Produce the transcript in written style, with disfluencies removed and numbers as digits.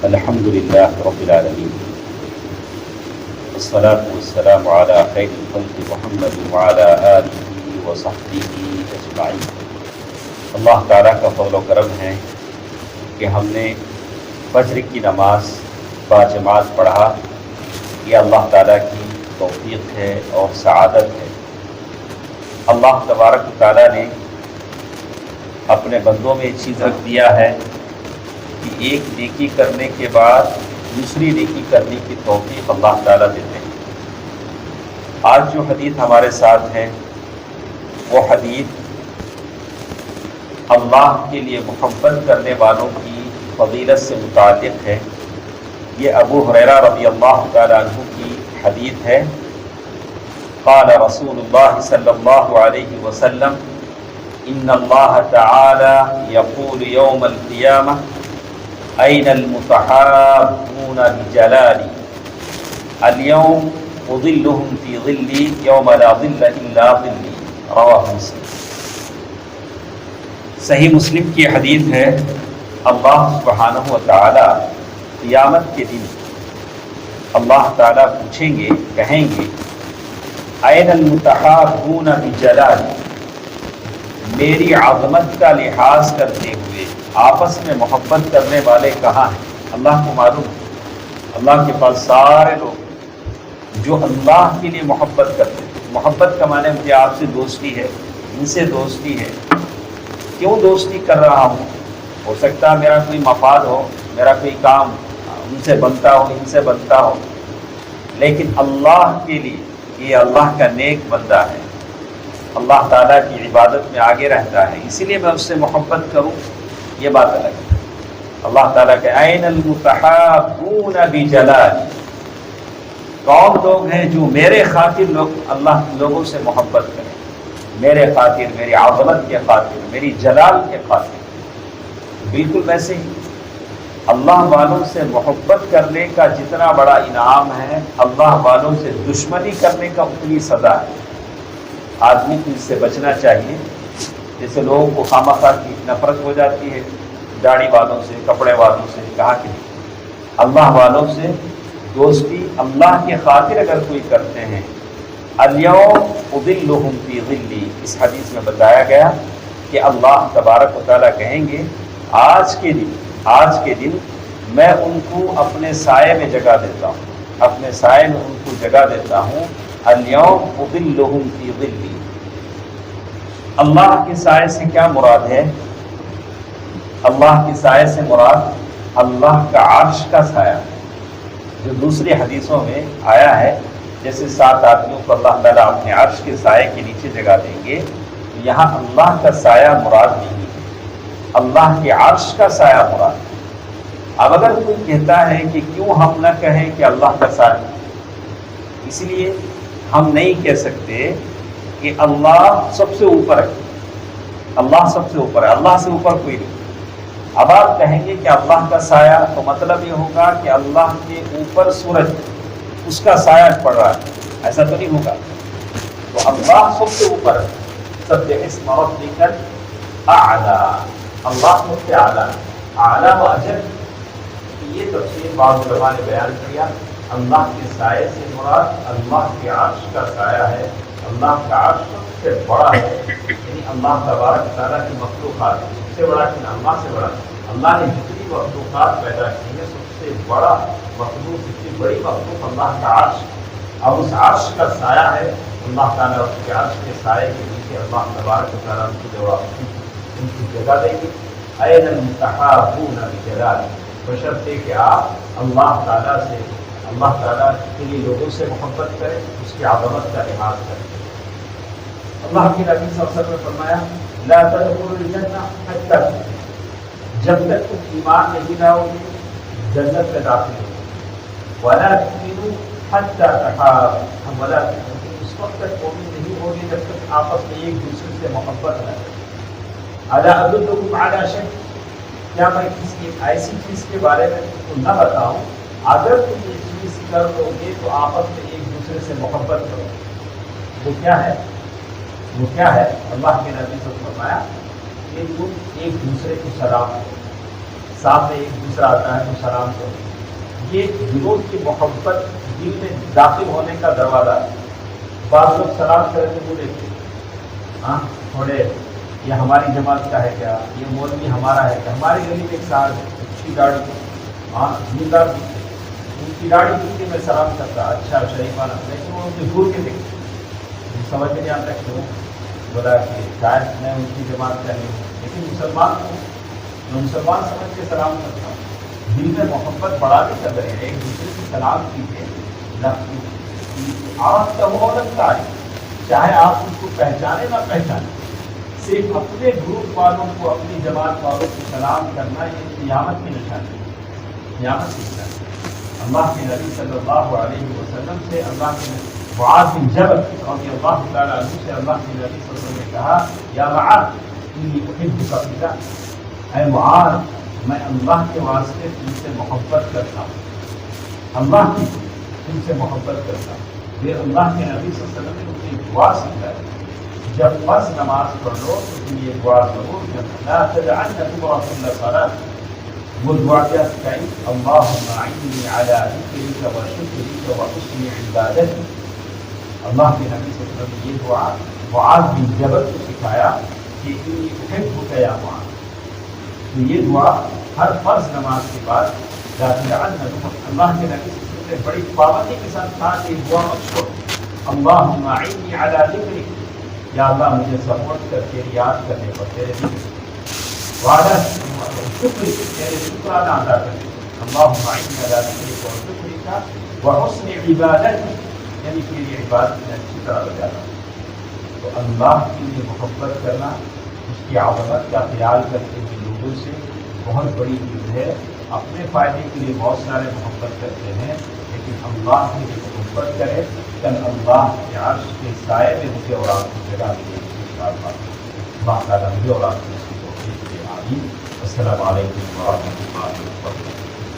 الحمد لله رب العالمين والصلاة والسلام على خير الخلق محمد وعلى آله وصحبه أجمعين۔ اللہ تعالیٰ کا فضل و کرم ہے کہ ہم نے فجر کی نماز باجماعت پڑھا۔ یہ اللہ تعالیٰ کی توفیق ہے اور سعادت ہے۔ اللہ تبارک و تعالیٰ نے اپنے بندوں میں یہ چیز رکھ دیا ہے کہ ایک نیکی کرنے کے بعد دوسری نیکی کرنے کی توفیق اللہ تعالیٰ دیتے ہیں۔ آج جو حدیث ہمارے ساتھ ہے وہ حدیث اللہ کے لیے محبت کرنے والوں کی فضیلت سے متعلق ہے۔ یہ ابو ہریرہ رضی اللہ تعالیٰ عنہ کی حدیث ہے۔ قال رسول اللہ صلی اللہ علیہ وسلم ان اللہ تعالی یقول یوم القیامہ أين المتحابون بجلالي اليوم أظلهم في ظلي يوم لا ظل إلا ظلي رواه مسلم۔ صحیح مسلم کی حدیث ہے۔ اللہ سبحانہ و تعالی قیامت کے دن اللہ تعالی پوچھیں گے، کہیں گے أين المتحابون بجلالي، میری عظمت کا لحاظ کرتے ہوئے آپس میں محبت کرنے والے کہاں ہیں؟ اللہ کو معلوم ہے۔ اللہ کے پاس سارے لوگ جو اللہ کے لیے محبت کرتے ہیں۔ محبت کا معنی مجھے آپ سے دوستی ہے، ان سے دوستی ہے۔ کیوں دوستی کر رہا ہوں؟ ہو سکتا ہے میرا کوئی مفاد ہو، میرا کوئی کام ان سے بنتا ہو، ان سے بنتا ہو، لیکن اللہ کے لیے یہ اللہ کا نیک بندہ ہے، اللہ تعالیٰ کی عبادت میں آگے رہتا ہے، اسی لیے میں اس سے محبت کروں، یہ بات الگ ہے۔ اللہ تعالیٰ کے این المتحابون بجلالی، کون لوگ ہیں جو میرے خاطر اللہ لوگوں سے محبت کریں، میرے خاطر، میری عظمت کے خاطر، میری جلال کے خاطر۔ بالکل ویسے ہی اللہ والوں سے محبت کرنے کا جتنا بڑا انعام ہے، اللہ والوں سے دشمنی کرنے کا اتنی سزا ہے۔ آدمی کو اس سے بچنا چاہیے۔ جیسے لوگوں کو خامخواہ کی نفرت ہو جاتی ہے داڑھی والوں سے، کپڑے والوں سے، کہا کہ اللہ والوں سے دوستی اللہ کے خاطر اگر کوئی کرتے ہیں، الیوم اظلهم فی ظلی، اس حدیث میں بتایا گیا کہ اللہ تبارک و تعالیٰ کہیں گے آج کے دن میں ان کو اپنے سائے میں جگہ دیتا ہوں، اپنے سائے میں ان کو جگہ دیتا ہوں۔ الیوم اظلهم فی ظلی، اللہ کے سائے سے کیا مراد ہے؟ اللہ کے سائے سے مراد اللہ کا عرش کا سایہ، جو دوسری حدیثوں میں آیا ہے جیسے 7 آدمیوں کو اللہ تعالیٰ اپنے عرش کے سائے کے نیچے جگہ دیں گے۔ یہاں اللہ کا سایہ مراد نہیں ہے، اللہ کے عرش کا سایہ مراد ہے۔ اب اگر کوئی کہتا ہے کہ کیوں ہم نہ کہیں کہ اللہ کا سایہ، اس لیے ہم نہیں کہہ سکتے کہ اللہ سب سے اوپر ہے، اللہ سب سے اوپر ہے، اللہ سے اوپر کوئی نہیں۔ اب آپ کہیں گے کہ اللہ کا سایہ، تو مطلب یہ ہوگا کہ اللہ کے اوپر سورج، اس کا سایہ پڑ رہا ہے، ایسا تو نہیں ہوگا۔ تو اللہ سب سے اوپر ہے، سبح اسم ربک الاعلی، اللہ سب سے اعلیٰ، اعلیٰ و اجل۔ یہ تفسیر بعض علماء نے بیان کیا، اللہ کے سائے سے مراد اللہ کے عرش کا سایہ ہے، اللہ کا عرش سب سے بڑا ہے، یعنی اللہ تبارک تعالیٰ کی مخلوقات سب سے بڑا، کہ اللہ سے بڑا۔ اللہ نے جتنی مخلوقات پیدا کی ہے سب سے بڑا مخلوق، سب سے بڑی مخلوق اللہ کا عرش۔ اب اس عرش کا سایہ ہے، اللہ تعالیٰ اس کے عرش کے سائے کے نیچے اللہ تبارک تعالیٰ ان کی جگہ دیں گے۔ این المتحابون بجلالی، بشرطے کہ آپ اللہ تعالیٰ سے، اللہ تعالیٰ کے لیے لوگوں سے محبت کریں، اس کی عظمت کا لحاظ کریں۔ اللہ کے نبی صلی اللہ علیہ وسلم نے فرمایا لا تدخلوا الجنہ حتی، جب تک تم ایمان نہیں لاؤ گے جنت میں داخل ہو، ولا تؤمنوا حتی تحابوا، ولا تؤمنوا، اس وقت تک مومن نہیں ہوگے جب تک آپس میں ایک دوسرے سے محبت نہ کریں۔ الا ادلکم علی شیء، کیا میں کسی ایسی چیز کے بارے میں تم کو نہ بتاؤں، اگر تم یہ چیز کر دو گے تو آپس میں ایک دوسرے سے محبت کرو۔ وہ کیا ہے؟ وہ کیا ہے؟ اللہ کے نبی سے فرمایا کہ تم ایک دوسرے کو سلام دو، سامنے ایک دوسرا آتا ہے تو سلام کرو. یہ دلوں کی محبت دل میں داخل ہونے کا دروازہ ہے. بعض لوگ سلام کرنے بولے ہاں تھوڑے یہ ہماری جماعت کا ہے کیا, یہ مولوی ہمارا ہے کیا. ہماری گلی میں ایک صاحب ہے, اس کی داڑھی زمیندار ان کی داڑھی دیکھ کے میں سلام کرتا, اچھا شریفانہ, لیکن وہ مجھے گھور کے دیکھتے, سمجھ میں نہیں آتا کیوں. بولا کہ شاید میں ان کی جماعت کا نہیں ہوں, لیکن مسلمان ہوں, میں مسلمان سمجھ کے سلام کرتا ہوں. دل میں محبت بڑھانے کا ذریعہ ہے. ایک دوسرے سے سلام کیجیے, آپ کا وہ لگتا ہے, چاہے آپ ان کو پہچانے نہ پہچانے, صرف اپنے گروپ والوں کو, اپنی جماعت والوں کو سلام کرنا یہ قیامت کی نشانی ہے. قیامت کی نشانی. اللہ کے نبی صلی اللہ علیہ وسلم سے اللہ کے معاذ بن جبل رضی اللہ تعالیٰ عنہ سے اللہ کے نبی صلی اللہ علیہ وسلم نے کہا, یا معاذ انی احبک فی اللہ, اے معاذ میں اللہ کے واسطے تم سے محبت کرتا ہوں, اللہ کی تم سے محبت کرتا ہوں. یہ اللہ کے نبی صلی اللہ علیہ وسلم نے تم دعا سکھائی, جب فرض نماز پڑھ لو تو تم یہ دعا ضرور کرنا, لا تجعلن دبر كل صلاة. وہ دعا کیا سکھائی, اللہم اعنی علی ذکرک وشکرک وحسن عبادتک. اللہ کے نبی صلی اللہ علیہ وسلم نے یہ دعا معاذ بن جبل کو سکھایا کہ انی احبک یا معاذ. تو یہ دعا ہر فرض نماز کے بعد اللہ کے نبی صلی اللہ علیہ وسلم نے بڑی پابندی کے ساتھ کہا کہ دعا مت چھوڑ. اللہم اعنی علی ذکرک, یا اللہ مجھے سپورٹ کر کے یاد کرنے پر تیرے ذکر, وعدہ شکر تیرے شکرانہ ادا کرنے پر. اللہم اعنی علی ذکرک و شکرک و حسن عبادتک, یعنی تیری عبادت میں اچھی طرح لگانا. تو اللہ کے لیے محبت کرنا, اس کی عظمت کا خیال کرتے ہوئے لوگوں سے بہت بڑی چیز ہے. اپنے فائدے کے لیے بہت سارے محبت کرتے ہیں, لیکن اللہ کے لیے محبت کرے, کل اللہ کے عرش کے سائے میں مجھے اور آپ کو جگہ ملے گی. اللہ تعالیٰ مجھے اور آپ کو اس کی توفیق دے. آمین. السلام علیکم ورحمۃ اللہ وبرکاتہ.